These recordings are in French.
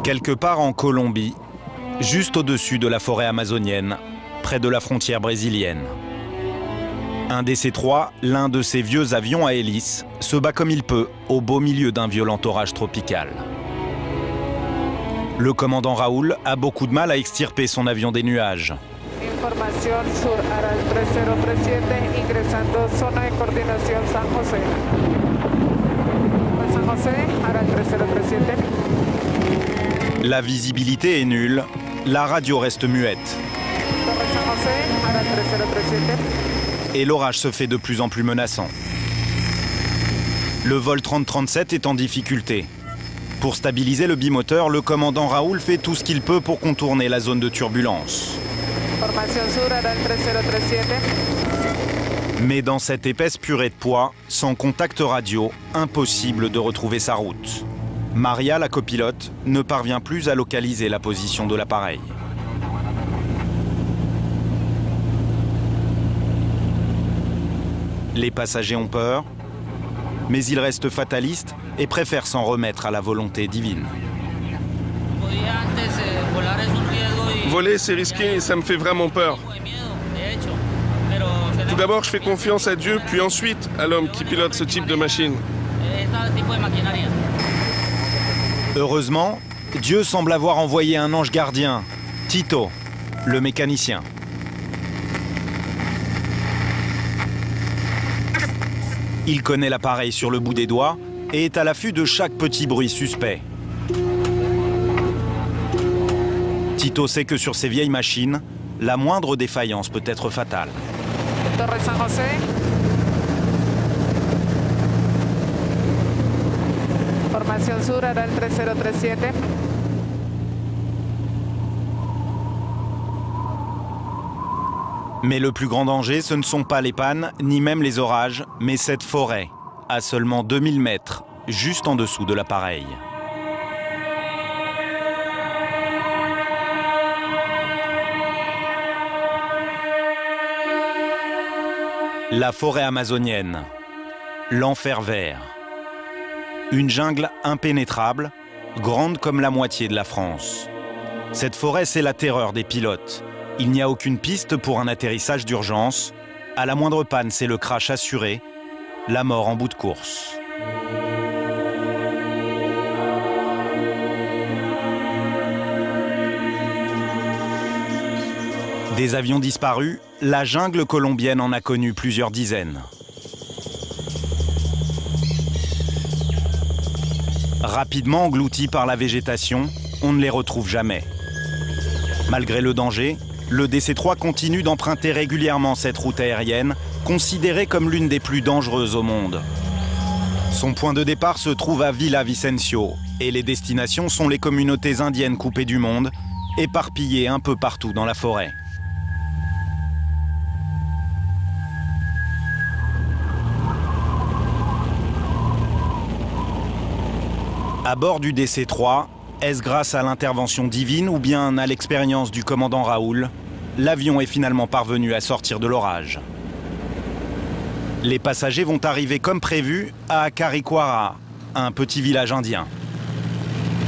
Quelque part en Colombie, juste au-dessus de la forêt amazonienne, près de la frontière brésilienne. Un des C3, l'un de ces vieux avions à hélice, se bat comme il peut au beau milieu d'un violent orage tropical. Le commandant Raoul a beaucoup de mal à extirper son avion des nuages. Información sur Aral 3037, ingresando zona de coordinación San José. San José, Aral 3037. La visibilité est nulle, la radio reste muette. Torre San José, Aral 3037. Et l'orage se fait de plus en plus menaçant. Le vol 3037 est en difficulté. Pour stabiliser le bimoteur, le commandant Raoul fait tout ce qu'il peut pour contourner la zone de turbulence. Información sur Aral 3037. Mais dans cette épaisse purée de poids, sans contact radio, impossible de retrouver sa route. Maria, la copilote, ne parvient plus à localiser la position de l'appareil. Les passagers ont peur, mais ils restent fatalistes et préfèrent s'en remettre à la volonté divine. Voler, c'est risqué et ça me fait vraiment peur. Tout d'abord, je fais confiance à Dieu, puis ensuite à l'homme qui pilote ce type de machine. Heureusement, Dieu semble avoir envoyé un ange gardien, Tito, le mécanicien. Il connaît l'appareil sur le bout des doigts et est à l'affût de chaque petit bruit suspect. Tito sait que sur ces vieilles machines, la moindre défaillance peut être fatale. Torre San José. Información sur Aral 3037. Mais le plus grand danger, ce ne sont pas les pannes, ni même les orages, mais cette forêt, à seulement 2000 mètres, juste en dessous de l'appareil. La forêt amazonienne, l'enfer vert. Une jungle impénétrable, grande comme la moitié de la France. Cette forêt, c'est la terreur des pilotes. Il n'y a aucune piste pour un atterrissage d'urgence. À la moindre panne, c'est le crash assuré, la mort en bout de course. Des avions disparus, la jungle colombienne en a connu plusieurs dizaines. Rapidement engloutis par la végétation, on ne les retrouve jamais. Malgré le danger, le DC-3 continue d'emprunter régulièrement cette route aérienne, considérée comme l'une des plus dangereuses au monde. Son point de départ se trouve à Villavicencio, et les destinations sont les communautés indiennes coupées du monde, éparpillées un peu partout dans la forêt. À bord du DC-3, est-ce grâce à l'intervention divine ou bien à l'expérience du commandant Raoul, l'avion est finalement parvenu à sortir de l'orage. Les passagers vont arriver comme prévu à Cariquara, un petit village indien.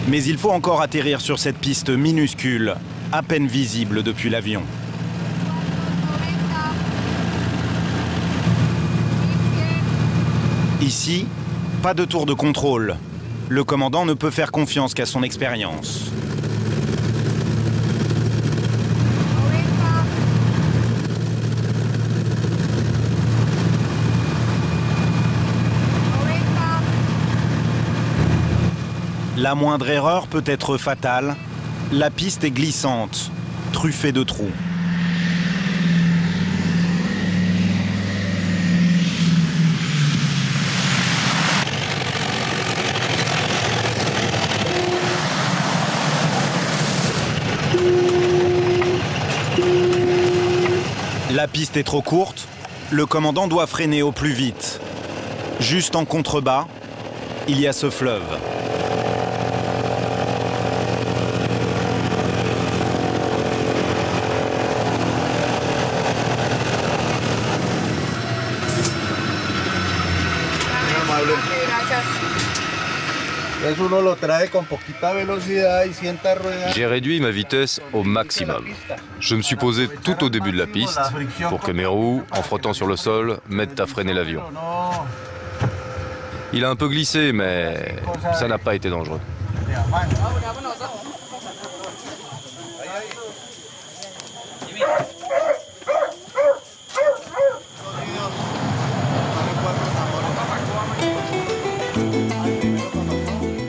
Mais il faut encore atterrir sur cette piste minuscule, à peine visible depuis l'avion. Ici, pas de tour de contrôle. Le commandant ne peut faire confiance qu'à son expérience. La moindre erreur peut être fatale. La piste est glissante, truffée de trous. La piste est trop courte, le commandant doit freiner au plus vite. Juste en contrebas, il y a ce fleuve. J'ai réduit ma vitesse au maximum. Je me suis posé tout au début de la piste pour que mes roues, en frottant sur le sol, m'aident à freiner l'avion. Il a un peu glissé, mais ça n'a pas été dangereux.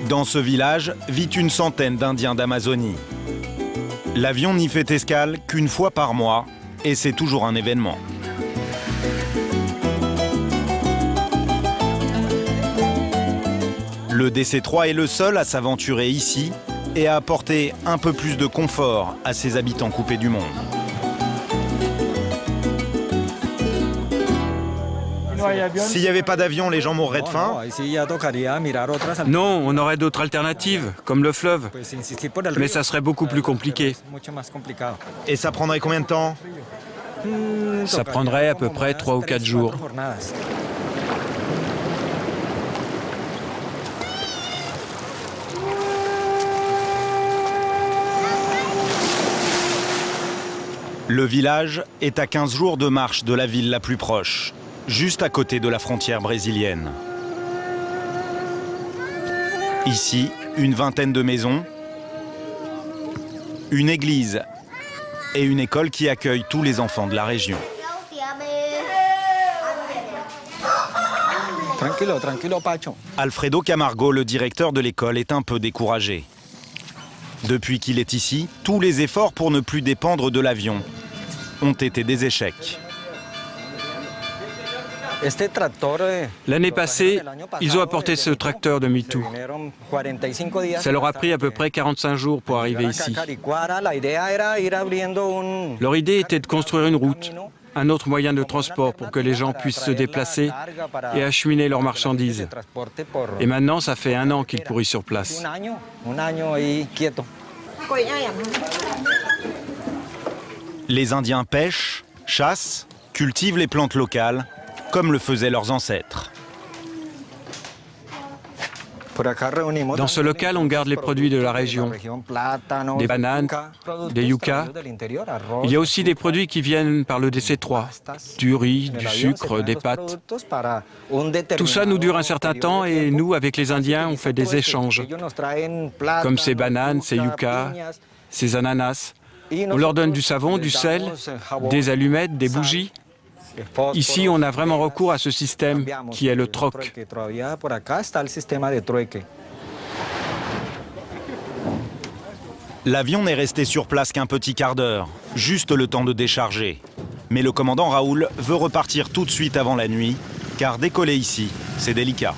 Dans ce village vit une centaine d'Indiens d'Amazonie. L'avion n'y fait escale qu'une fois par mois et c'est toujours un événement. Le DC-3 est le seul à s'aventurer ici et à apporter un peu plus de confort à ses habitants coupés du monde. S'il n'y avait pas d'avion, les gens mourraient de faim? Non, on aurait d'autres alternatives, comme le fleuve. Mais ça serait beaucoup plus compliqué. Et ça prendrait combien de temps? Ça prendrait à peu près 3 ou 4 jours. Le village est à 15 jours de marche de la ville la plus proche, juste à côté de la frontière brésilienne. Ici, une vingtaine de maisons, une église et une école qui accueille tous les enfants de la région. Alfredo Camargo, le directeur de l'école, est un peu découragé. Depuis qu'il est ici, tous les efforts pour ne plus dépendre de l'avion ont été des échecs. L'année passée, ils ont apporté ce tracteur de MeToo. Ça leur a pris à peu près 45 jours pour arriver ici. Leur idée était de construire une route, un autre moyen de transport pour que les gens puissent se déplacer et acheminer leurs marchandises. Et maintenant, ça fait 1 an qu'ils pourrissent sur place. Les Indiens pêchent, chassent, cultivent les plantes locales, comme le faisaient leurs ancêtres. Dans ce local, on garde les produits de la région. Des bananes, des yuccas. Il y a aussi des produits qui viennent par le DC-3. Du riz, du sucre, des pâtes. Tout ça nous dure un certain temps et nous, avec les Indiens, on fait des échanges. Comme ces bananes, ces yuccas, ces ananas. On leur donne du savon, du sel, des allumettes, des bougies. Ici, on a vraiment recours à ce système qui est le troc. L'avion n'est resté sur place qu'un petit quart d'heure, juste le temps de décharger. Mais le commandant Raoul veut repartir tout de suite avant la nuit, car décoller ici, c'est délicat.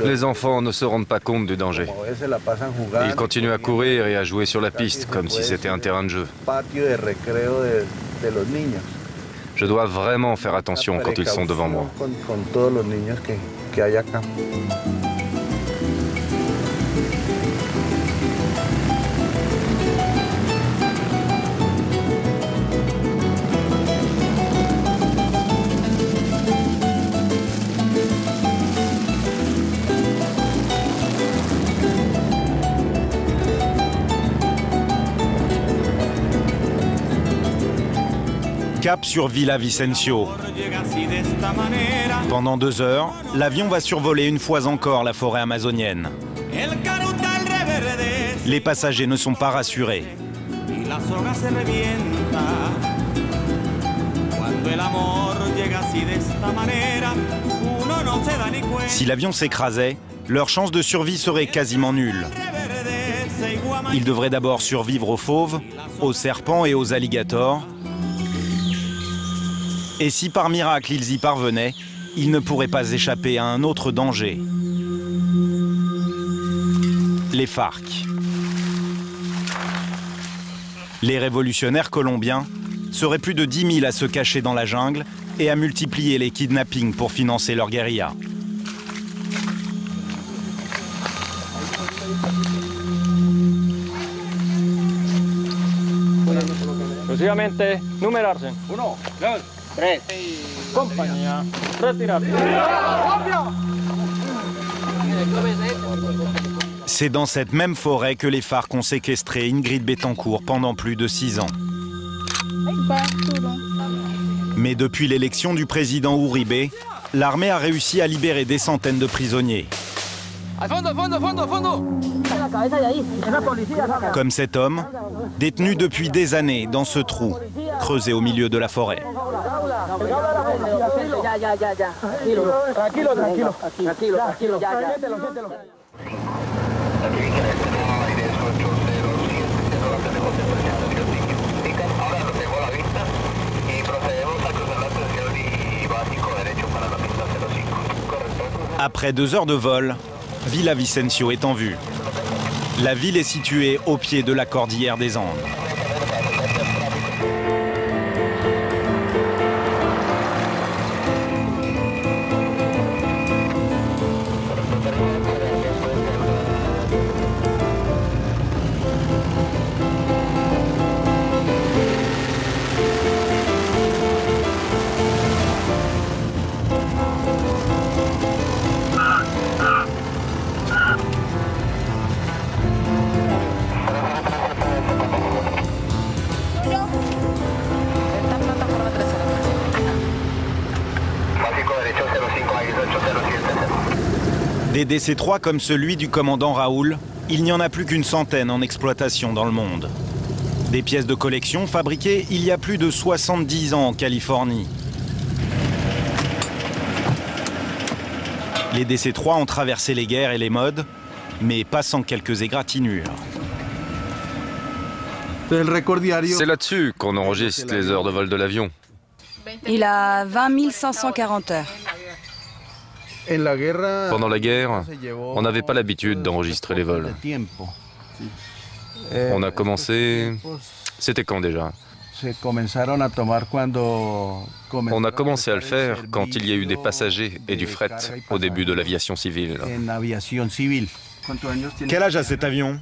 Les enfants ne se rendent pas compte du danger. Ils continuent à courir et à jouer sur la piste, comme si c'était un terrain de jeu. Je dois vraiment faire attention quand ils sont devant moi. Cap sur Villavicencio. Pendant 2 heures, l'avion va survoler une fois encore la forêt amazonienne. Les passagers ne sont pas rassurés. Si l'avion s'écrasait, leur chance de survie serait quasiment nulle. Ils devraient d'abord survivre aux fauves, aux serpents et aux alligators. Et si par miracle ils y parvenaient, ils ne pourraient pas échapper à un autre danger. Les FARC. Les révolutionnaires colombiens seraient plus de 10 000 à se cacher dans la jungle et à multiplier les kidnappings pour financer leur guérilla. Exclusivamente numerarse. 1, 2, C'est dans cette même forêt que les FARC ont séquestré Ingrid Betancourt pendant plus de 6 ans. Mais depuis l'élection du président Uribe, l'armée a réussi à libérer des centaines de prisonniers. Comme cet homme, détenu depuis des années dans ce trou, creusé au milieu de la forêt. Après 2 heures de vol, Villavicencio est en vue. La ville est située au pied de la cordillère des Andes. Des DC-3 comme celui du commandant Raoul, il n'y en a plus qu'une centaine en exploitation dans le monde. Des pièces de collection fabriquées il y a plus de 70 ans en Californie. Les DC-3 ont traversé les guerres et les modes, mais pas sans quelques égratignures. C'est là-dessus qu'on enregistre les heures de vol de l'avion. Il a 20 540 heures. Pendant la guerre, on n'avait pas l'habitude d'enregistrer les vols. On a commencé... C'était quand déjà? On a commencé à le faire quand il y a eu des passagers et du fret au début de l'aviation civile. Quel âge a cet avion?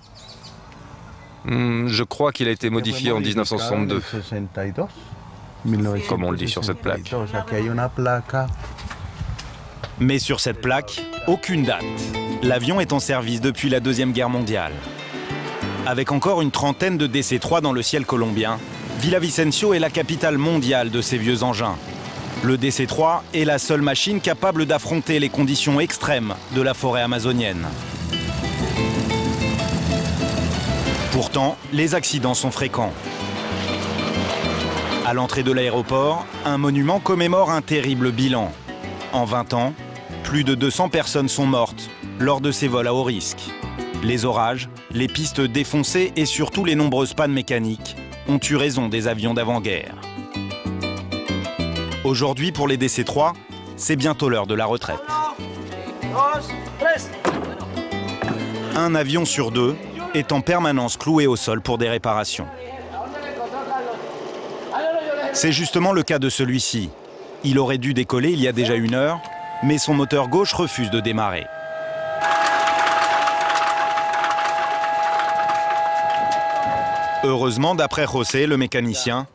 Je crois qu'il a été modifié en 1962, comme on le dit sur cette plaque. Mais sur cette plaque, aucune date. L'avion est en service depuis la Deuxième Guerre mondiale. Avec encore une trentaine de DC-3 dans le ciel colombien, Villavicencio est la capitale mondiale de ces vieux engins. Le DC-3 est la seule machine capable d'affronter les conditions extrêmes de la forêt amazonienne. Pourtant, les accidents sont fréquents. À l'entrée de l'aéroport, un monument commémore un terrible bilan. En 20 ans, plus de 200 personnes sont mortes lors de ces vols à haut risque. Les orages, les pistes défoncées et surtout les nombreuses pannes mécaniques ont eu raison des avions d'avant-guerre. Aujourd'hui, pour les DC-3, c'est bientôt l'heure de la retraite. Un avion sur 2 est en permanence cloué au sol pour des réparations. C'est justement le cas de celui-ci. Il aurait dû décoller il y a déjà 1 heure, mais son moteur gauche refuse de démarrer. Heureusement, d'après José, le mécanicien,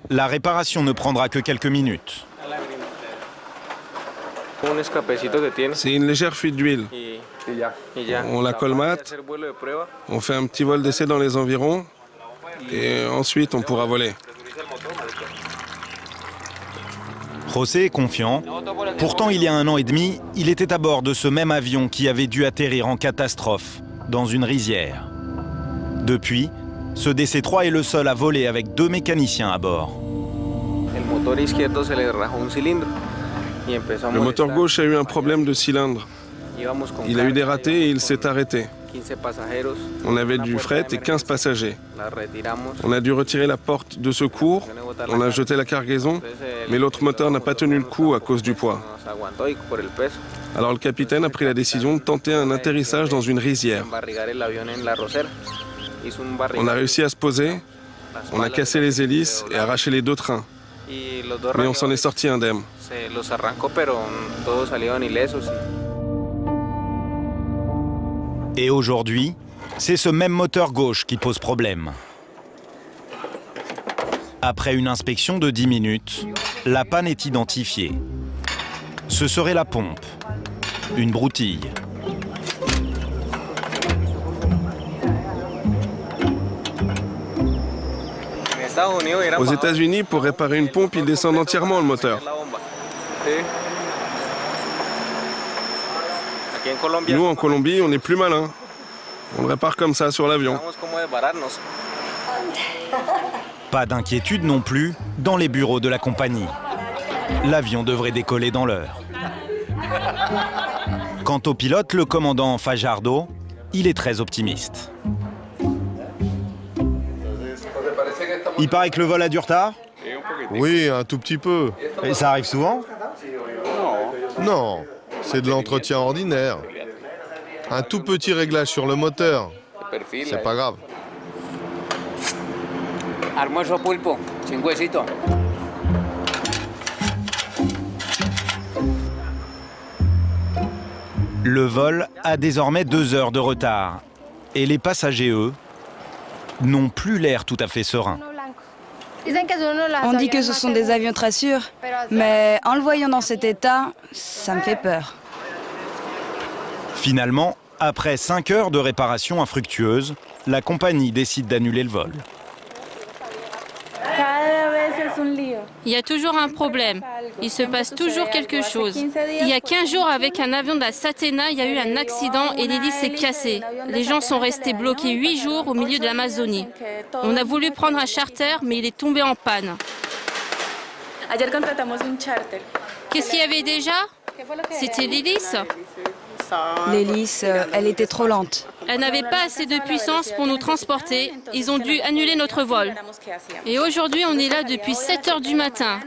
la réparation ne prendra que quelques minutes. C'est une légère fuite d'huile. On la colmate, on fait un petit vol d'essai dans les environs, et ensuite on pourra voler. José est confiant. Pourtant, il y a 1 an et demi, il était à bord de ce même avion qui avait dû atterrir en catastrophe, dans une rizière. Depuis, ce DC-3 est le seul à voler avec 2 mécaniciens à bord. Le moteur gauche a eu un problème de cylindre. Il a eu des ratés et il s'est arrêté. On avait du fret et 15 passagers. On a dû retirer la porte de secours, on a jeté la cargaison, mais l'autre moteur n'a pas tenu le coup à cause du poids. Alors le capitaine a pris la décision de tenter un atterrissage dans une rizière. On a réussi à se poser, on a cassé les hélices et arraché les 2 trains. Mais on s'en est sorti indemne. Et aujourd'hui, c'est ce même moteur gauche qui pose problème. Après une inspection de 10 minutes, La panne est identifiée. Ce serait la pompe, une broutille. Aux États-Unis, pour réparer une pompe, ils descendent entièrement le moteur. Nous, en Colombie, on est plus malin. On le répare comme ça sur l'avion. Pas d'inquiétude non plus dans les bureaux de la compagnie. L'avion devrait décoller dans l'heure. Quant au pilote, le commandant Fajardo, il est très optimiste. Il paraît que le vol a du retard? Oui, un tout petit peu. Et ça arrive souvent? Non, c'est de l'entretien ordinaire. Un tout petit réglage sur le moteur. C'est pas grave. Almuerzo pulpo, sin huesito. Le vol a désormais 2 heures de retard. Et les passagers, eux, n'ont plus l'air tout à fait sereins. On dit que ce sont des avions très sûrs, mais en le voyant dans cet état, ça me fait peur. Finalement, après 5 heures de réparation infructueuse, la compagnie décide d'annuler le vol. Il y a toujours un problème. Il se passe toujours quelque chose. Il y a 15 jours, avec un avion de la Satena, il y a eu un accident et l'hélice s'est cassée. Les gens sont restés bloqués 8 jours au milieu de l'Amazonie. On a voulu prendre un charter, mais il est tombé en panne. Qu'est-ce qu'il y avait déjà? C'était l'hélice. L'hélice, elle était trop lente. Elle n'avait pas assez de puissance pour nous transporter. Ils ont dû annuler notre vol. Et aujourd'hui, on est là depuis 7 heures du matin.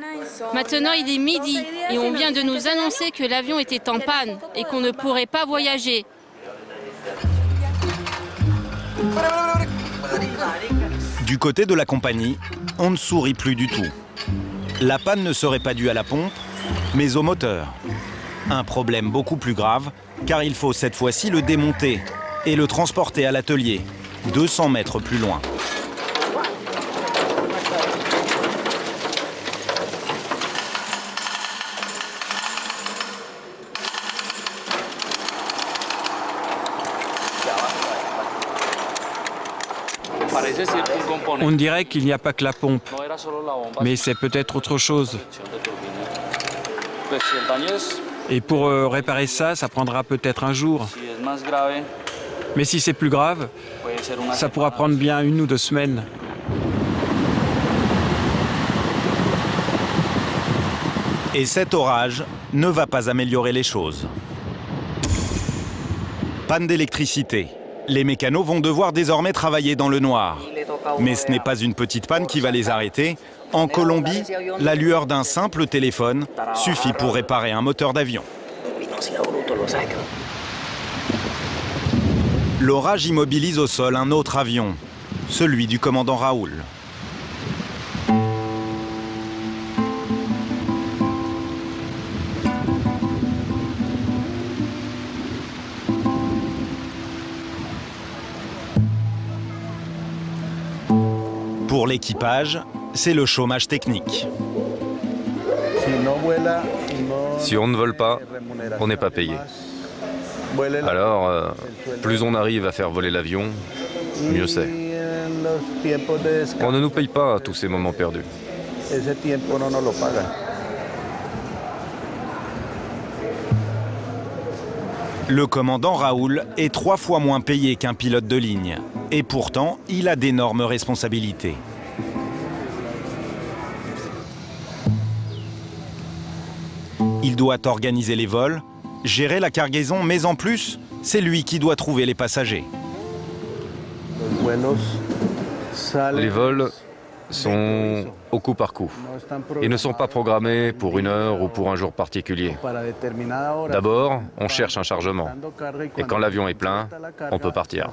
Maintenant, il est midi et on vient de nous annoncer que l'avion était en panne et qu'on ne pourrait pas voyager. Du côté de la compagnie, on ne sourit plus du tout. La panne ne serait pas due à la pompe, mais au moteur. Un problème beaucoup plus grave, car il faut cette fois-ci le démonter et le transporter à l'atelier, 200 mètres plus loin. On dirait qu'il n'y a pas que la pompe, mais c'est peut-être autre chose. Et pour réparer ça, ça prendra peut-être un jour. Mais si c'est plus grave, ça pourra prendre bien 1 ou 2 semaines. Et cet orage ne va pas améliorer les choses. Panne d'électricité. Les mécanos vont devoir désormais travailler dans le noir. Mais ce n'est pas une petite panne qui va les arrêter. En Colombie, la lueur d'un simple téléphone suffit pour réparer un moteur d'avion. L'orage immobilise au sol un autre avion, celui du commandant Raoul. Pour l'équipage, c'est le chômage technique. Si on ne vole pas, on n'est pas payé. Alors, plus on arrive à faire voler l'avion, mieux c'est. On ne nous paye pas tous ces moments perdus. Le commandant Raoul est 3 fois moins payé qu'un pilote de ligne. Et pourtant, il a d'énormes responsabilités. Il doit organiser les vols, gérer la cargaison, mais en plus, c'est lui qui doit trouver les passagers. Les vols sont au coup par coup. Ils ne sont pas programmés pour 1 heure ou pour un jour particulier. D'abord, on cherche un chargement. Et quand l'avion est plein, on peut partir.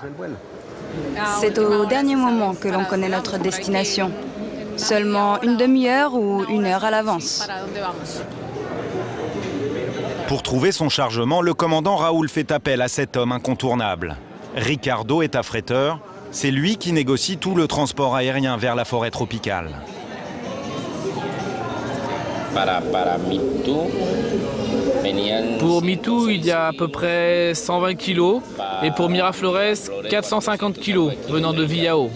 C'est au dernier moment que l'on connaît notre destination. Seulement 1 demi-heure ou 1 heure à l'avance. Pour trouver son chargement, le commandant Raoul fait appel à cet homme incontournable. Ricardo est affréteur. C'est lui qui négocie tout le transport aérien vers la forêt tropicale. Pour Mitou, il y a à peu près 120 kilos et pour Miraflores, 450 kilos venant de Villao.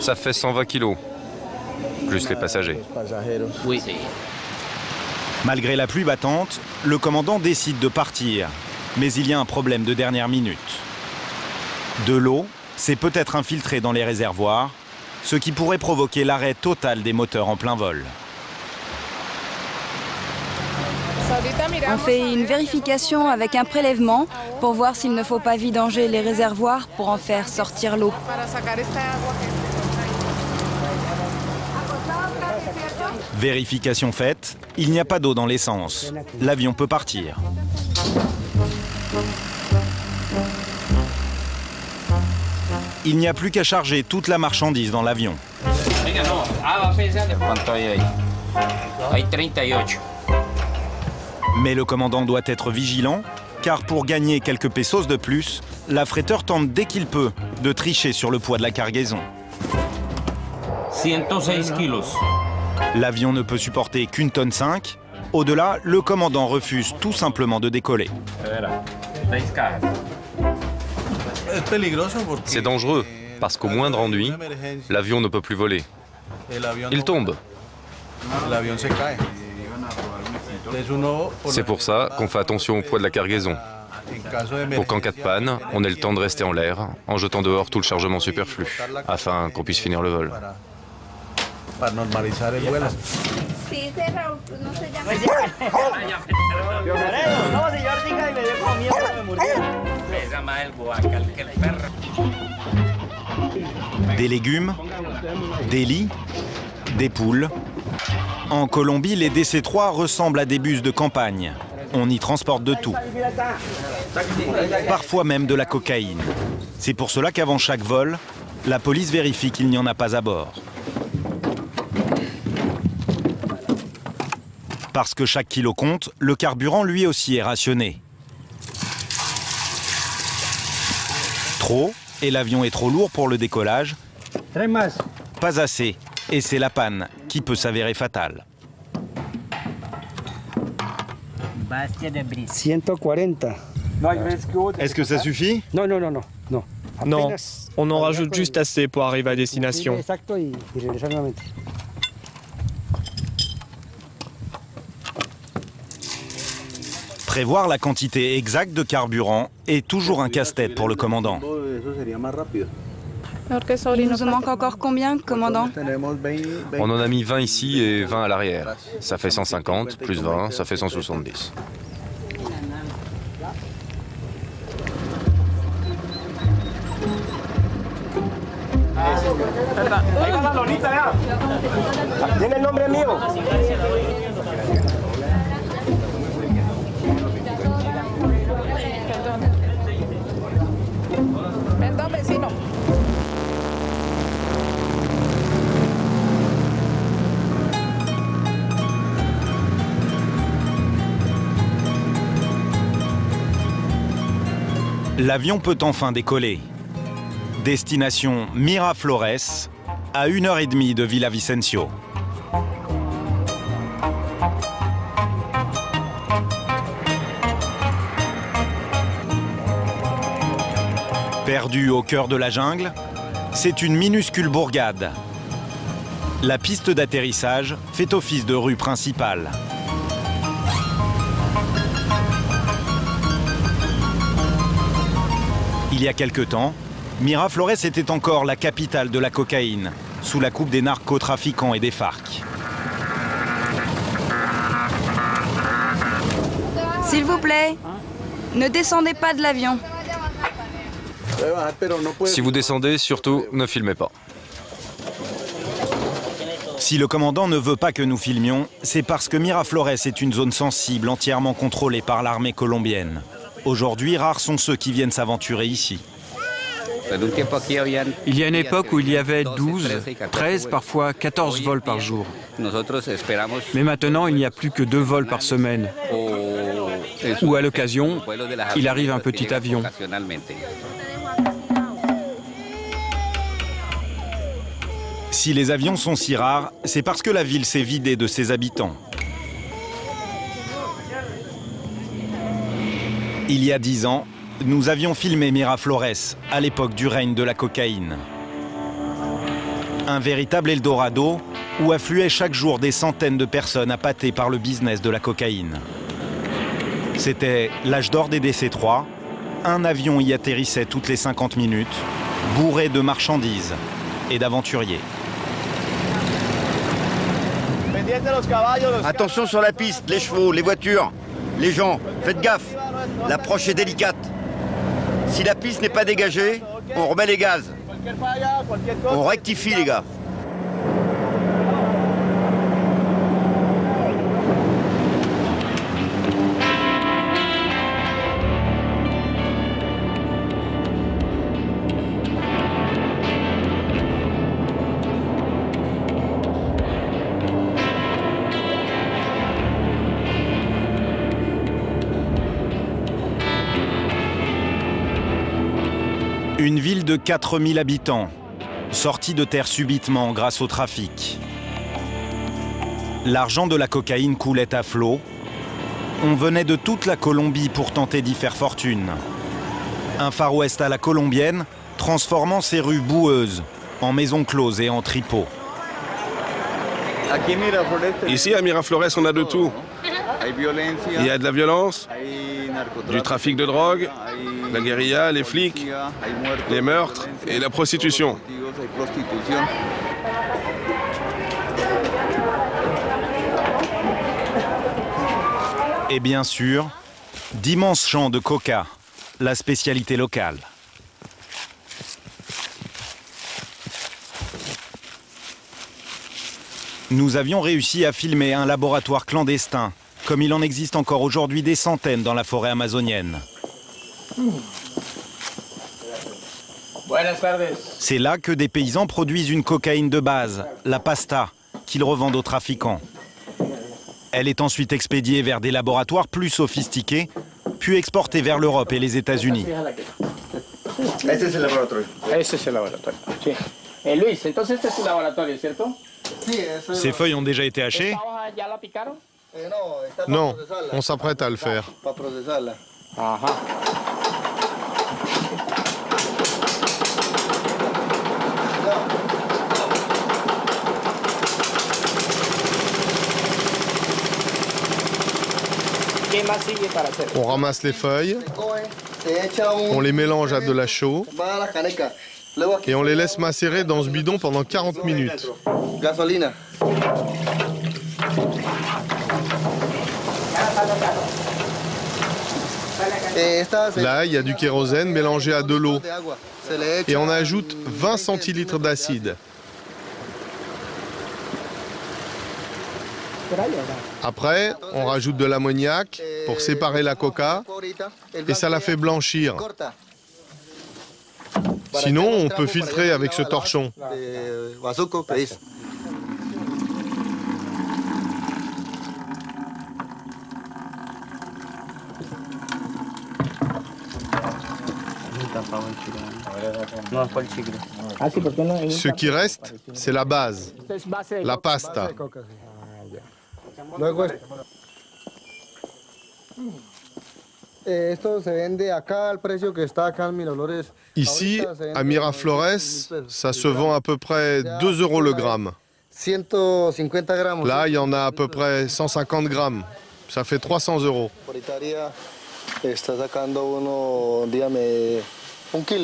Ça fait 120 kilos, plus les passagers. Oui. Malgré la pluie battante, le commandant décide de partir. Mais il y a un problème de dernière minute. De l'eau s'est peut-être infiltrée dans les réservoirs, ce qui pourrait provoquer l'arrêt total des moteurs en plein vol. On fait une vérification avec un prélèvement pour voir s'il ne faut pas vidanger les réservoirs pour en faire sortir l'eau. Vérification faite, il n'y a pas d'eau dans l'essence. L'avion peut partir. Il n'y a plus qu'à charger toute la marchandise dans l'avion. Mais le commandant doit être vigilant, car pour gagner quelques pesos de plus, l'affréteur tente dès qu'il peut de tricher sur le poids de la cargaison. 106 kilos. L'avion ne peut supporter qu'1,5 tonne. Au-delà, le commandant refuse tout simplement de décoller. C'est dangereux, parce qu'au moindre ennui, l'avion ne peut plus voler. Il tombe. C'est pour ça qu'on fait attention au poids de la cargaison. Pour qu'en cas de panne, on ait le temps de rester en l'air, en jetant dehors tout le chargement superflu, afin qu'on puisse finir le vol. Des légumes, des lits, des poules. En Colombie, les DC-3 ressemblent à des bus de campagne. On y transporte de tout. Parfois même de la cocaïne. C'est pour cela qu'avant chaque vol, la police vérifie qu'il n'y en a pas à bord. Parce que chaque kilo compte, le carburant lui aussi est rationné. Trop, et l'avion est trop lourd pour le décollage. Pas assez, et c'est la panne qui peut s'avérer fatale. 140. Est-ce que ça suffit? Non. Non, on en rajoute juste assez pour arriver à destination. Prévoir la quantité exacte de carburant est toujours un casse-tête pour le commandant. Il nous en manque encore combien, commandant? On en a mis 20 ici et 20 à l'arrière. Ça fait 150, plus 20, ça fait 170. L'avion peut enfin décoller. Destination Miraflores, à 1h30 de Villavicencio. Perdu au cœur de la jungle, c'est une minuscule bourgade. La piste d'atterrissage fait office de rue principale. Il y a quelque temps, Miraflores était encore la capitale de la cocaïne, sous la coupe des narcotrafiquants et des FARC. S'il vous plaît, ne descendez pas de l'avion. Si vous descendez, surtout, ne filmez pas. Si le commandant ne veut pas que nous filmions, c'est parce que Miraflores est une zone sensible entièrement contrôlée par l'armée colombienne. Aujourd'hui, rares sont ceux qui viennent s'aventurer ici. Il y a une époque où il y avait 12, 13, parfois 14 vols par jour. Mais maintenant, il n'y a plus que 2 vols par semaine. Ou à l'occasion, il arrive un petit avion. Si les avions sont si rares, c'est parce que la ville s'est vidée de ses habitants. Il y a 10 ans, nous avions filmé Miraflores, à l'époque du règne de la cocaïne. Un véritable Eldorado où affluaient chaque jour des centaines de personnes appâtées par le business de la cocaïne. C'était l'âge d'or des DC-3. Un avion y atterrissait toutes les 50 minutes, bourré de marchandises et d'aventuriers. Attention sur la piste, les chevaux, les voitures, les gens, faites gaffe, l'approche est délicate. Si la piste n'est pas dégagée, on remet les gaz. On rectifie les gars. Une ville de 4000 habitants, sortie de terre subitement grâce au trafic. L'argent de la cocaïne coulait à flot. On venait de toute la Colombie pour tenter d'y faire fortune. Un Far West à la colombienne, transformant ses rues boueuses en maisons closes et en tripots. Ici, à Miraflores, on a de tout. Il y a de la violence, du trafic de drogue, la guérilla, les flics, les meurtres et la prostitution. Et bien sûr, d'immenses champs de coca, la spécialité locale. Nous avions réussi à filmer un laboratoire clandestin, comme il en existe encore aujourd'hui des centaines dans la forêt amazonienne. C'est là que des paysans produisent une cocaïne de base, la pasta, qu'ils revendent aux trafiquants. Elle est ensuite expédiée vers des laboratoires plus sophistiqués, puis exportée vers l'Europe et les États-Unis. Ces feuilles ont déjà été hachées? Non, on s'apprête à le faire. On ramasse les feuilles, on les mélange à de la chaux et on les laisse macérer dans ce bidon pendant 40 minutes. Là, il y a du kérosène mélangé à de l'eau et on ajoute 20 centilitres d'acide. Après, on rajoute de l'ammoniac pour séparer la coca et ça la fait blanchir. Sinon, on peut filtrer avec ce torchon. Ce qui reste, c'est la base, la pasta. Ici, à Miraflores, ça se vend à peu près 2 € le gramme. Là, il y en a à peu près 150 grammes. Ça fait 300 €.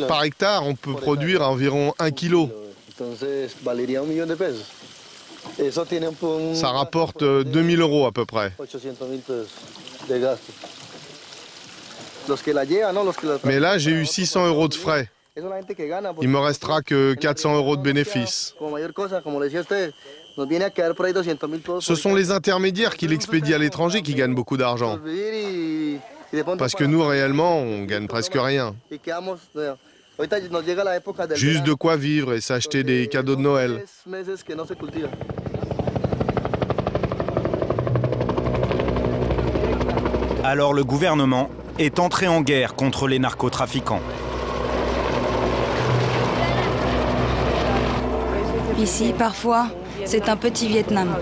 Par hectare, on peut produire environ 1 kilo. Ça rapporte 2000 € à peu près. Mais là, j'ai eu 600 € de frais. Il me restera que 400 € de bénéfices. Ce sont les intermédiaires qui l'expédient à l'étranger qui gagnent beaucoup d'argent. Parce que nous, réellement, on gagne presque rien. Juste de quoi vivre et s'acheter des cadeaux de Noël. Alors le gouvernement est entré en guerre contre les narcotrafiquants. Ici, parfois, c'est un petit Vietnam.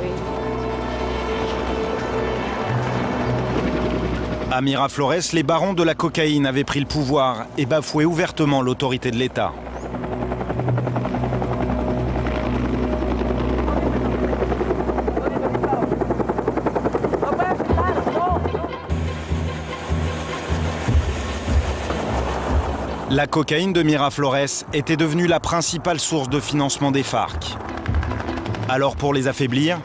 À Miraflores, les barons de la cocaïne avaient pris le pouvoir et bafoué ouvertement l'autorité de l'État. La cocaïne de Miraflores était devenue la principale source de financement des FARC. Alors pour les affaiblir,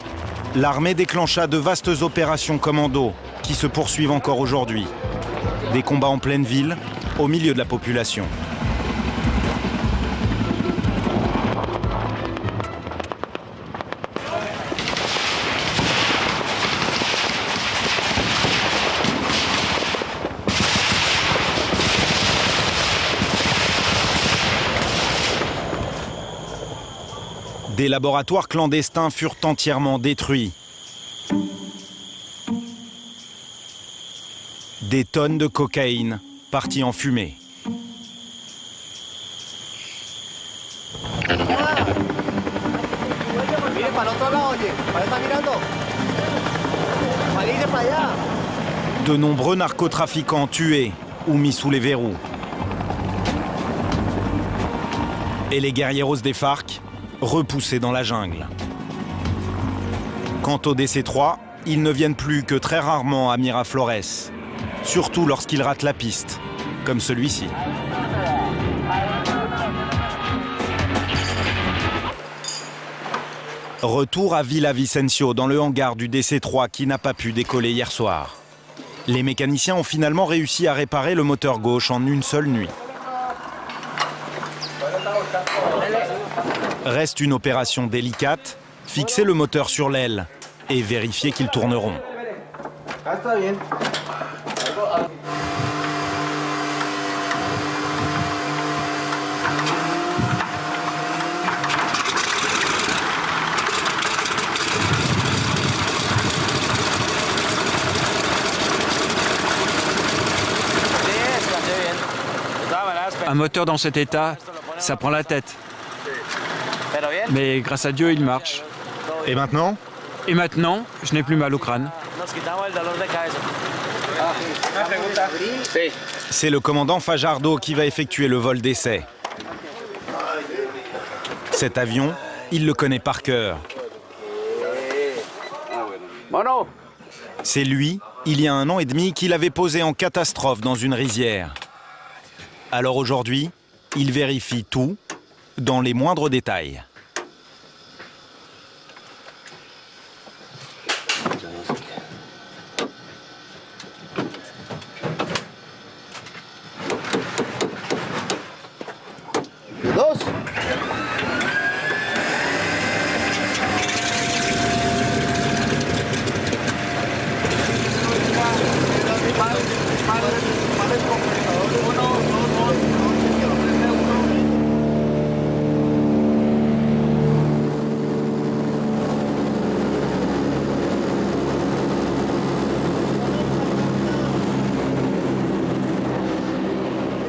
l'armée déclencha de vastes opérations commando qui se poursuivent encore aujourd'hui. Des combats en pleine ville, au milieu de la population. Des laboratoires clandestins furent entièrement détruits. Des tonnes de cocaïne parties en fumée. De nombreux narcotrafiquants tués ou mis sous les verrous. Et les guerrieros des FARC repoussés dans la jungle. Quant au DC-3, ils ne viennent plus que très rarement à Miraflores, surtout lorsqu'ils ratent la piste, comme celui-ci. Retour à Villavicencio, dans le hangar du DC-3 qui n'a pas pu décoller hier soir. Les mécaniciens ont finalement réussi à réparer le moteur gauche en une seule nuit. Reste une opération délicate, fixer le moteur sur l'aile et vérifier qu'ils tourneront. Un moteur dans cet état, ça prend la tête. Mais grâce à Dieu, il marche. Et maintenant? Et maintenant, je n'ai plus mal au crâne. C'est le commandant Fajardo qui va effectuer le vol d'essai. Cet avion, il le connaît par cœur. C'est lui, il y a 1 an et demi, qu'il avait posé en catastrophe dans une rizière. Alors aujourd'hui, il vérifie tout, dans les moindres détails.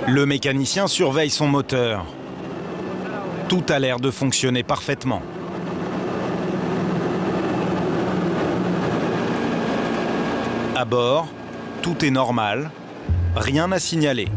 Le mécanicien surveille son moteur. Tout a l'air de fonctionner parfaitement. À bord, tout est normal, rien à signaler.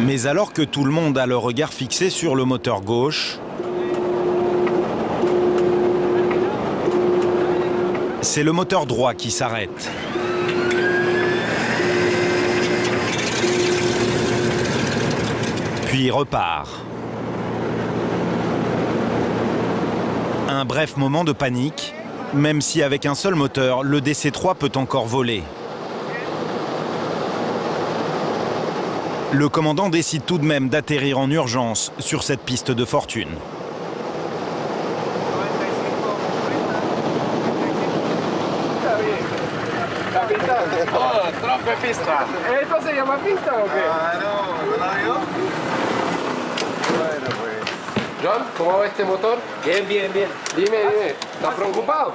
Mais alors que tout le monde a le regard fixé sur le moteur gauche, c'est le moteur droit qui s'arrête. Puis repart. Un bref moment de panique, même si avec un seul moteur, le DC-3 peut encore voler. Le commandant décide tout de même d'atterrir en urgence sur cette piste de fortune. John, ¿cómo va este motor? Bien, bien, bien. Dime, ¿estás preocupado?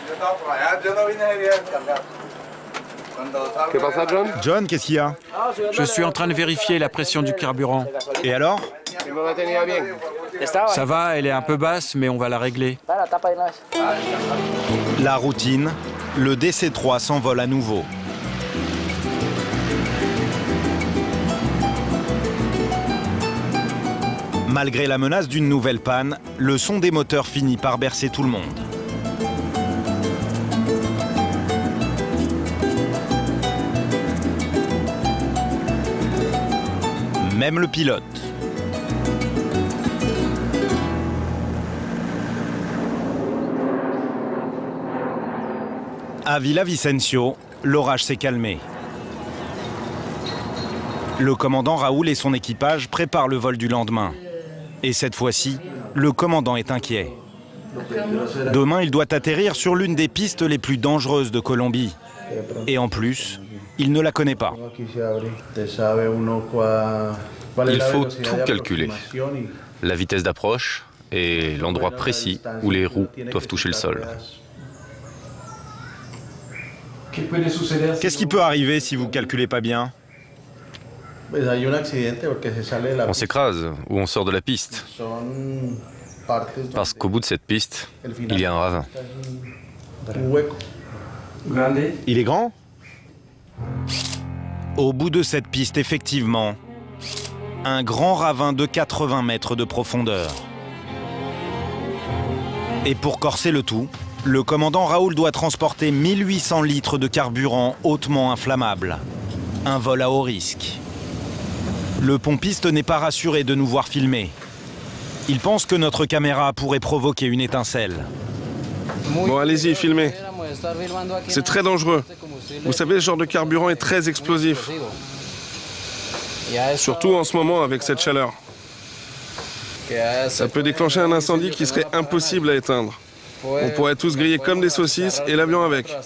Yo estaba por allá, yo no vine a descargar. ¿Qué pasa, John? John, qu'est-ce qu'il y a? Je suis en train de vérifier la pression du carburant. Et alors? Ça va, elle est un peu basse, mais on va la régler. La routine, le DC-3 s'envole à nouveau. Malgré la menace d'une nouvelle panne, le son des moteurs finit par bercer tout le monde. Même le pilote. À Villavicencio, l'orage s'est calmé. Le commandant Raoul et son équipage préparent le vol du lendemain. Et cette fois-ci, le commandant est inquiet. Demain, il doit atterrir sur l'une des pistes les plus dangereuses de Colombie. Et en plus, il ne la connaît pas. Il faut tout calculer. La vitesse d'approche et l'endroit précis où les roues doivent toucher le sol. Qu'est-ce qui peut arriver si vous ne calculez pas bien? On s'écrase ou on sort de la piste. Parce qu'au bout de cette piste, il y a un ravin. Il est grand? Au bout de cette piste, effectivement, un grand ravin de 80 mètres de profondeur. Et pour corser le tout, le commandant Raoul doit transporter 1800 litres de carburant hautement inflammable. Un vol à haut risque. Le pompiste n'est pas rassuré de nous voir filmer. Il pense que notre caméra pourrait provoquer une étincelle. Bon, allez-y, filmez. C'est très dangereux. Vous savez, ce genre de carburant est très explosif. Surtout en ce moment avec cette chaleur. Ça peut déclencher un incendie qui serait impossible à éteindre. On pourrait tous griller comme des saucisses et l'avion avec.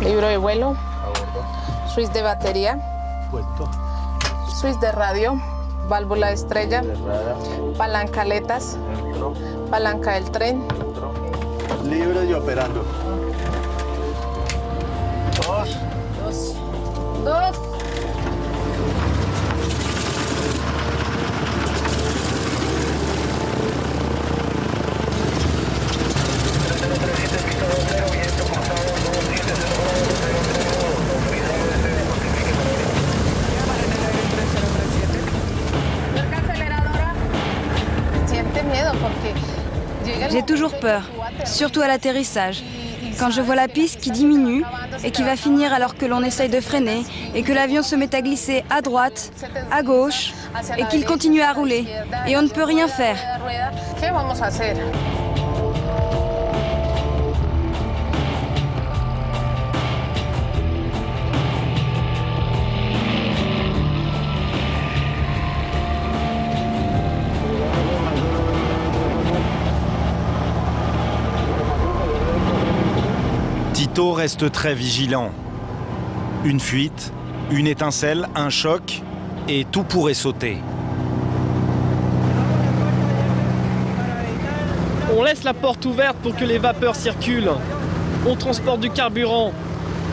Libro de vuelo, switch de batería, switch de radio, válvula estrella, palancaletas, palanca del tren. Libre y operando. Dos. J'ai toujours peur, surtout à l'atterrissage. Quand je vois la piste qui diminue et qui va finir alors que l'on essaye de freiner et que l'avion se met à glisser à droite, à gauche et qu'il continue à rouler et on ne peut rien faire. Tito reste très vigilant. Une fuite, une étincelle, un choc, et tout pourrait sauter. On laisse la porte ouverte pour que les vapeurs circulent. On transporte du carburant.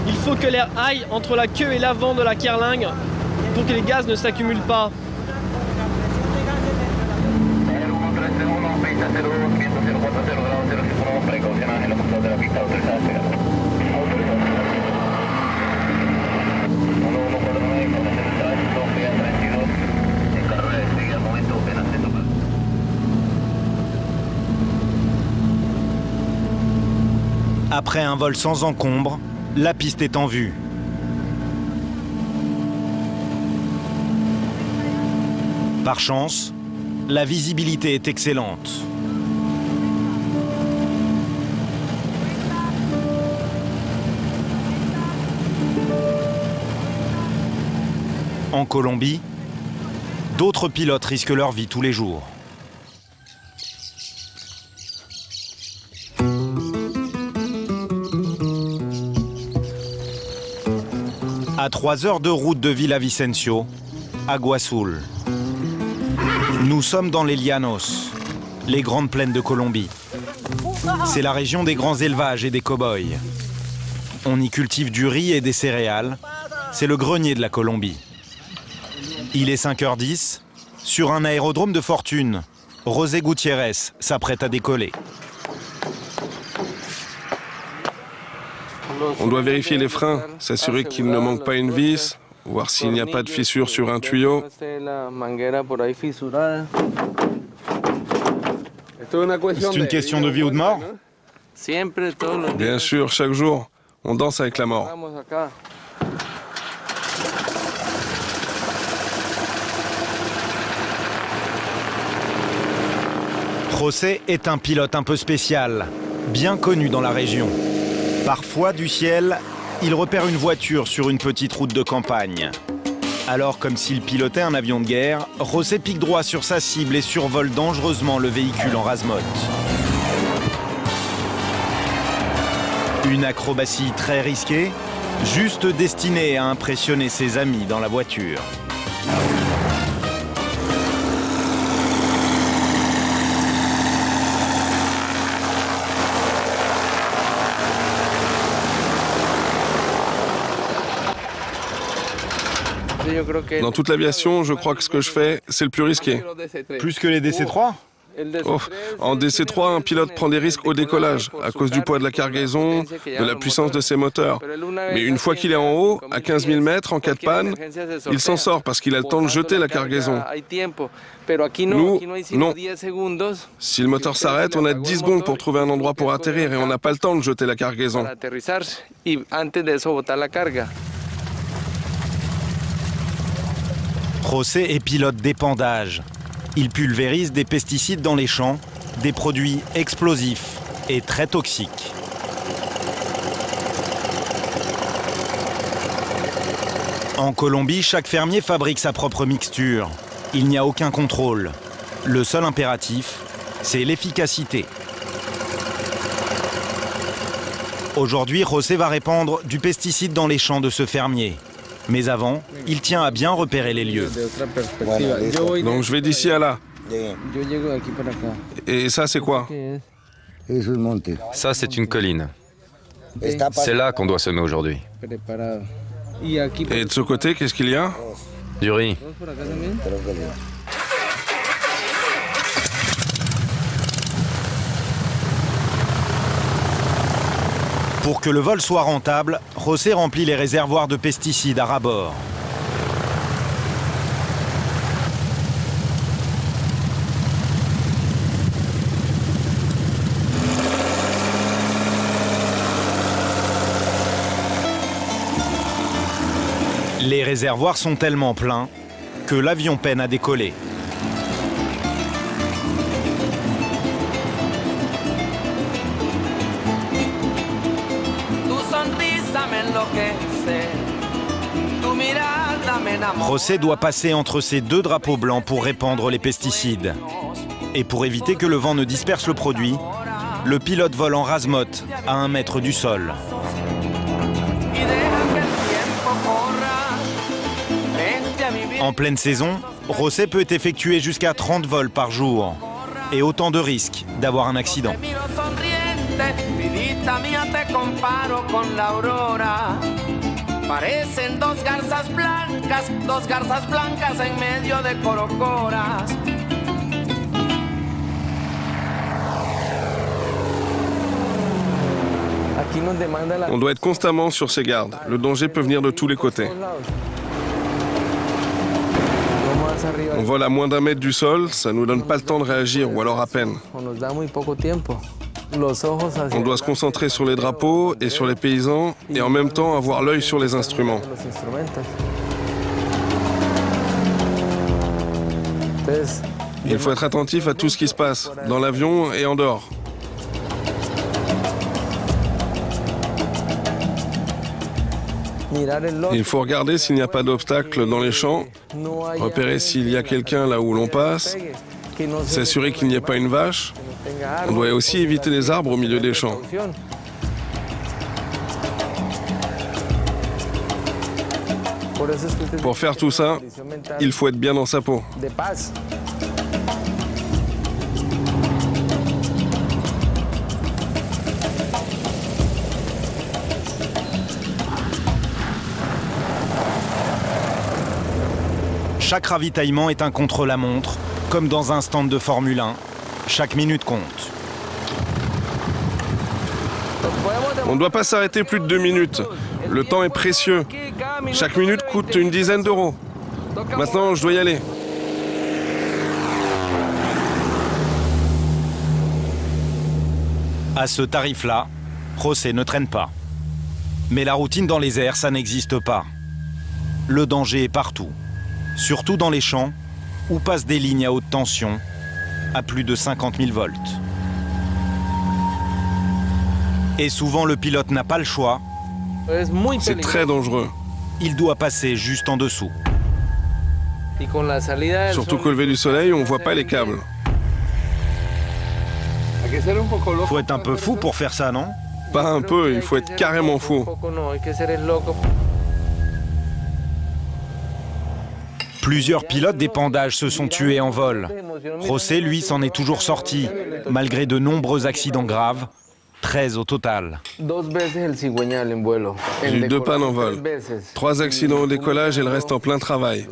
Il faut que l'air aille entre la queue et l'avant de la carlingue pour que les gaz ne s'accumulent pas. Après un vol sans encombre, la piste est en vue. Par chance, la visibilité est excellente. En Colombie, d'autres pilotes risquent leur vie tous les jours. À 3 heures de route de Villavicencio, Agua Azul. Nous sommes dans les Llanos, les grandes plaines de Colombie. C'est la région des grands élevages et des cow-boys. On y cultive du riz et des céréales. C'est le grenier de la Colombie. Il est 5h10. Sur un aérodrome de fortune, José Gutiérrez s'apprête à décoller. On doit vérifier les freins, s'assurer qu'il ne manque pas une vis, voir s'il n'y a pas de fissure sur un tuyau. C'est une question de vie ou de mort? Bien sûr, chaque jour, on danse avec la mort. José est un pilote un peu spécial, bien connu dans la région. Parfois, du ciel, il repère une voiture sur une petite route de campagne. Alors, comme s'il pilotait un avion de guerre, José pique droit sur sa cible et survole dangereusement le véhicule en rase-motte. Une acrobatie très risquée, juste destinée à impressionner ses amis dans la voiture. Dans toute l'aviation, je crois que ce que je fais, c'est le plus risqué. Plus que les DC-3? Oh, en DC-3, un pilote prend des risques au décollage, à cause du poids de la cargaison, de la puissance de ses moteurs. Mais une fois qu'il est en haut, à 15 000 mètres, en cas de panne, il s'en sort parce qu'il a le temps de jeter la cargaison. Nous, non. Si le moteur s'arrête, on a 10 secondes pour trouver un endroit pour atterrir et on n'a pas le temps de jeter la cargaison. José est pilote d'épandage. Il pulvérise des pesticides dans les champs, des produits explosifs et très toxiques. En Colombie, chaque fermier fabrique sa propre mixture. Il n'y a aucun contrôle. Le seul impératif, c'est l'efficacité. Aujourd'hui, José va répandre du pesticide dans les champs de ce fermier. Mais avant, il tient à bien repérer les lieux. Donc je vais d'ici à là. Et ça, c'est quoi? Ça, c'est une colline. C'est là qu'on doit semer aujourd'hui. Et de ce côté, qu'est-ce qu'il y a? Du riz. Pour que le vol soit rentable, José remplit les réservoirs de pesticides à ras-bord. Les réservoirs sont tellement pleins que l'avion peine à décoller. José doit passer entre ces deux drapeaux blancs pour répandre les pesticides. Et pour éviter que le vent ne disperse le produit, le pilote vole en rase-motte à 1 mètre du sol. En pleine saison, José peut effectuer jusqu'à 30 vols par jour et autant de risques d'avoir un accident. Parecen dos garzas blancas en medio de corocoras. On doit être constamment sur ses gardes. Le danger peut venir de tous les côtés. On vole à moins d'1 mètre du sol, ça nous donne pas le temps de réagir, ou alors à peine. On doit se concentrer sur les drapeaux et sur les paysans, et en même temps avoir l'œil sur les instruments. Il faut être attentif à tout ce qui se passe, dans l'avion et en dehors. Il faut regarder s'il n'y a pas d'obstacle dans les champs, repérer s'il y a quelqu'un là où l'on passe, s'assurer qu'il n'y a pas une vache. On doit aussi éviter les arbres au milieu des champs. Pour faire tout ça, il faut être bien dans sa peau. Chaque ravitaillement est un contre-la-montre, comme dans un stand de Formule 1. Chaque minute compte. On ne doit pas s'arrêter plus de 2 minutes. Le temps est précieux. Chaque minute coûte une dizaine d'euros. Maintenant, je dois y aller. À ce tarif-là, José ne traîne pas. Mais la routine dans les airs, ça n'existe pas. Le danger est partout. Surtout dans les champs, où passent des lignes à haute tension, à plus de 50 000 volts. Et souvent, le pilote n'a pas le choix. C'est très dangereux. Il doit passer juste en dessous. Surtout qu'au lever du soleil, on ne voit pas les câbles. Faut être un peu fou pour faire ça, non? Pas un peu, il faut être carrément fou. Plusieurs pilotes d'épandage se sont tués en vol. José, lui, s'en est toujours sorti, malgré de nombreux accidents graves, 13 au total. J'ai eu 2 pannes en vol, 3 accidents au décollage et le reste en plein travail,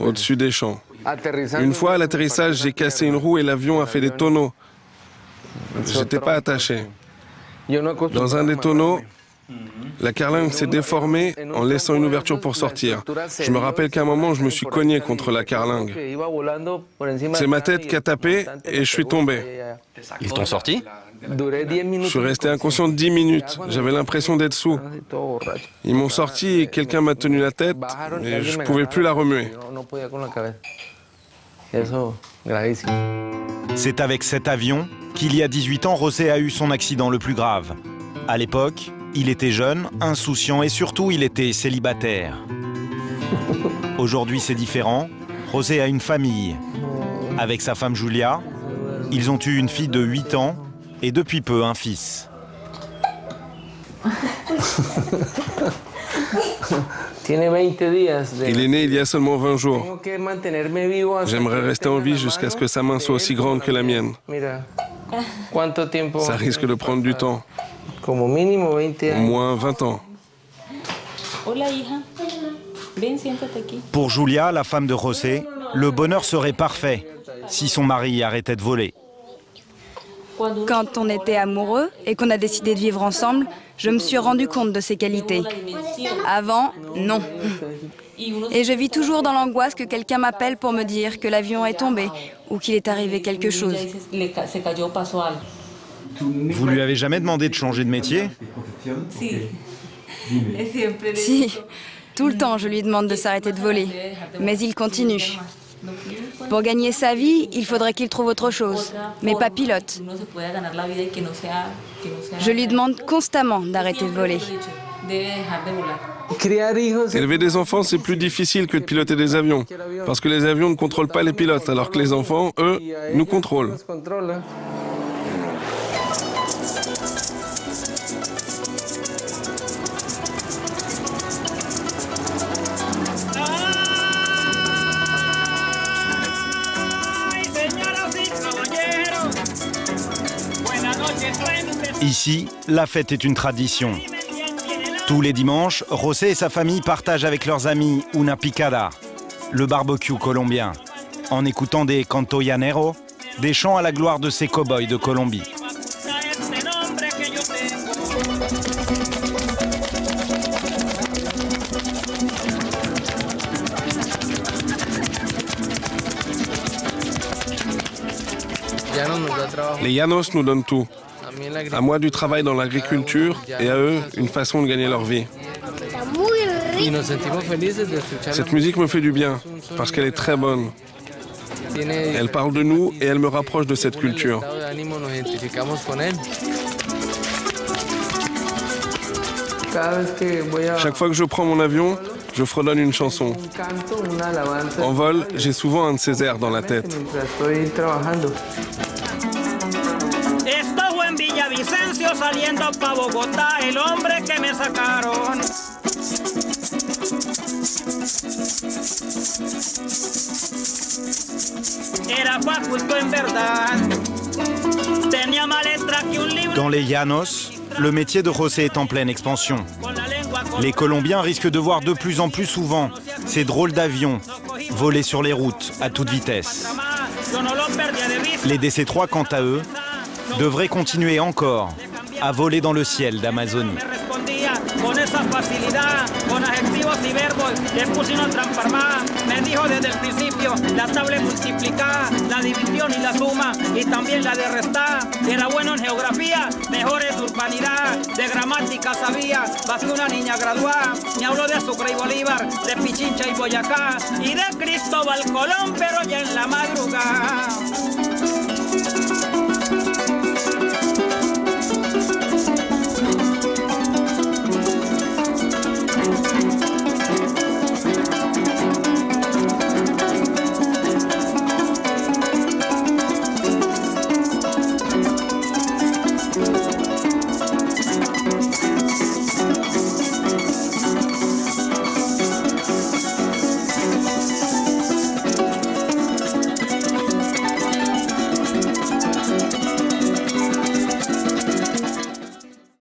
au-dessus des champs. Une fois à l'atterrissage, j'ai cassé une roue et l'avion a fait des tonneaux. J'étais pas attaché. Dans un des tonneaux, la carlingue s'est déformée en laissant une ouverture pour sortir. Je me rappelle qu'à un moment, je me suis cogné contre la carlingue. C'est ma tête qui a tapé et je suis tombé. Ils t'ont sorti? Je suis resté inconscient 10 minutes. J'avais l'impression d'être sous. Ils m'ont sorti et quelqu'un m'a tenu la tête, mais je ne pouvais plus la remuer. C'est avec cet avion qu'il y a 18 ans, José a eu son accident le plus grave. À l'époque, il était jeune, insouciant et surtout, il était célibataire. Aujourd'hui, c'est différent. José a une famille. Avec sa femme Julia, ils ont eu une fille de 8 ans et depuis peu un fils. Il est né il y a seulement 20 jours. J'aimerais rester en vie jusqu'à ce que sa main soit aussi grande que la mienne. Ça risque de prendre du temps. Au moins 20 ans. Pour Julia, la femme de José, le bonheur serait parfait si son mari arrêtait de voler. Quand on était amoureux et qu'on a décidé de vivre ensemble, je me suis rendu compte de ses qualités. Avant, non. Et je vis toujours dans l'angoisse que quelqu'un m'appelle pour me dire que l'avion est tombé ou qu'il est arrivé quelque chose. Vous lui avez jamais demandé de changer de métier? Si, tout le temps je lui demande de s'arrêter de voler, mais il continue. Pour gagner sa vie, il faudrait qu'il trouve autre chose, mais pas pilote. Je lui demande constamment d'arrêter de voler. Élever des enfants, c'est plus difficile que de piloter des avions, parce que les avions ne contrôlent pas les pilotes, alors que les enfants, eux, nous contrôlent. Ici, la fête est une tradition. Tous les dimanches, José et sa famille partagent avec leurs amis una picada, le barbecue colombien, en écoutant des canto llanero, des chants à la gloire de ces cow-boys de Colombie. Les Llanos nous donnent tout. À moi du travail dans l'agriculture et à eux une façon de gagner leur vie. Cette musique me fait du bien parce qu'elle est très bonne. Elle parle de nous et elle me rapproche de cette culture. Chaque fois que je prends mon avion, je fredonne une chanson. En vol, j'ai souvent un de ces airs dans la tête. Estuvo en Villavicencio saliendo pa' Bogotá, el hombre que me sacaron. Era faculto en verdad. Tenía más letra que un libro. Dans les Llanos, le métier de José est en pleine expansion. Les Colombiens risquent de voir de plus en plus souvent ces drôles d'avions voler sur les routes à toute vitesse. Les DC-3, quant à eux, devraient continuer encore à voler dans le ciel d'Amazonie. Con esa facilidad, con adjetivos y verbos, le puse una trampa armada. Me dijo desde el principio la tabla multiplicada, la división y la suma, y también la de restar. Era bueno en geografía, mejor en urbanidad, de gramática sabía, más que una niña graduada. Me habló de Sucre y Bolívar, de Pichincha y Boyacá, y de Cristóbal Colón, pero ya en la madrugada.